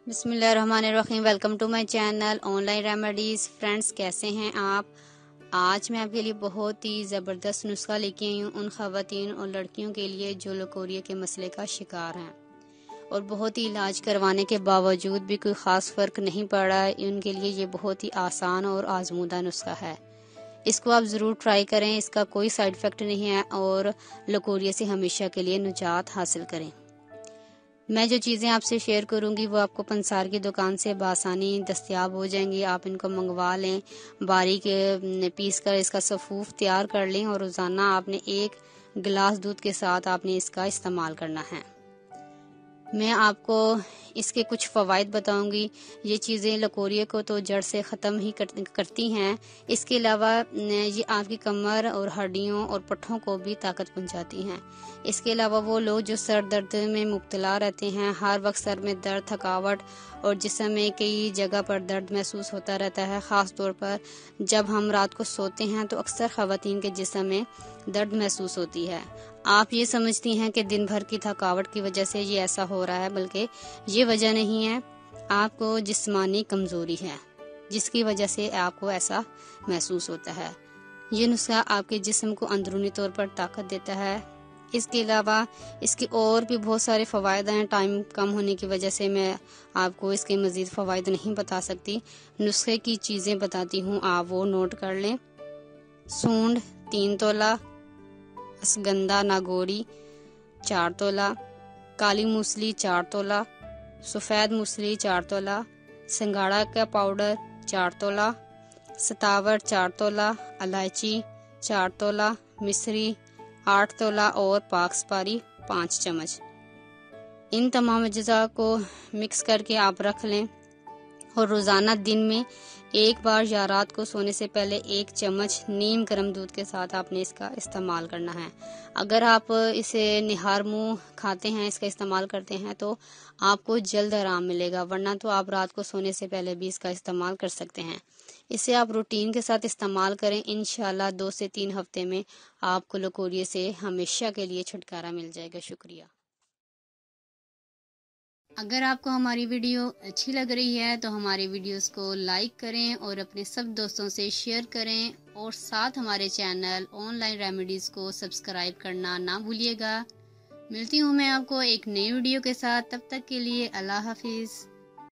बिस्मिल्लाहिर्रहमानिर्रहीम। Welcome to my channel online remedies. Friends, कैसे हैं आप? आज मैं आपके लिए बहुत ही ज़बरदस्त नुस्खा लेके आई हूँ उन ख़वातीन और लड़कियों के लिए जो लकोरिया के मसले का शिकार हैं और बहुत ही इलाज करवाने के बावजूद भी कोई ख़ास फ़र्क नहीं पड़ा है। उनके लिए ये बहुत ही आसान और आजमूदा नुस्खा है। इसको आप ज़रूर ट्राई करें। इसका कोई साइड इफ़ेक्ट नहीं है और लकोरिया से हमेशा के लिए निजात हासिल करें। मैं जो चीज़ें आपसे शेयर करूंगी वो आपको पंसार की दुकान से बासानी दस्तयाब हो जाएंगी। आप इनको मंगवा लें, बारीक पीस कर इसका सफ़ूफ तैयार कर लें और रोज़ाना आपने 1 गिलास दूध के साथ आपने इसका इस्तेमाल करना है। मैं आपको इसके कुछ फ़वाइद बताऊंगी। ये चीज़ें लकोरिया को तो जड़ से ख़त्म ही करती हैं। इसके अलावा ये आपकी कमर और हड्डियों और पट्ठों को भी ताकत पहुंचाती हैं। इसके अलावा वो लोग जो सर दर्द में मुब्तला रहते हैं, हर वक्त सर में दर्द, थकावट और जिस्म में कई जगह पर दर्द महसूस होता रहता है, ख़ास तौर पर जब हम रात को सोते हैं तो अक्सर ख़वातीन के जिस्म में दर्द महसूस होती है। आप ये समझती हैं कि दिन भर की थकावट की वजह से ये ऐसा हो रहा है, बल्कि ये वजह नहीं है, आपको जिस्मानी कमज़ोरी है जिसकी वजह से आपको ऐसा महसूस होता है। ये नुस्खा आपके जिस्म को अंदरूनी तौर पर ताकत देता है। इसके अलावा इसके और भी बहुत सारे फ़वायद हैं। टाइम कम होने की वजह से मैं आपको इसके मज़ीद फ़वायद नहीं बता सकती। नुस्खे की चीज़ें बताती हूँ, आप वो नोट कर लें। सूंड 3 तोला, असगंधा नागौरी 4 तोला, काली मूसली 4 तोला, सफ़ेद मूसली 4 तोला, सिंगाड़ा का पाउडर 4 तोला, सतावर 4 तोला, इलायची 4 तोला, मिश्री 8 तोला और पाक सुपारी 5 चम्मच। इन तमाम अज्जा को मिक्स करके आप रख लें और रोज़ाना दिन में 1 बार या रात को सोने से पहले 1 चम्मच नीम गर्म दूध के साथ आपने इसका इस्तेमाल करना है। अगर आप इसे निहार मुँह खाते हैं, इसका इस्तेमाल करते हैं तो आपको जल्द आराम मिलेगा, वरना तो आप रात को सोने से पहले भी इसका इस्तेमाल कर सकते हैं। इसे आप रूटीन के साथ इस्तेमाल करें। इंशाल्लाह 2 से 3 हफ्ते में आपको लकोरिया से हमेशा के लिए छुटकारा मिल जाएगा। शुक्रिया। अगर आपको हमारी वीडियो अच्छी लग रही है तो हमारे वीडियोस को लाइक करें और अपने सब दोस्तों से शेयर करें और साथ हमारे चैनल ऑनलाइन रेमेडीज़ को सब्सक्राइब करना ना भूलिएगा। मिलती हूँ मैं आपको एक नई वीडियो के साथ। तब तक के लिए अल्लाह हाफिज़।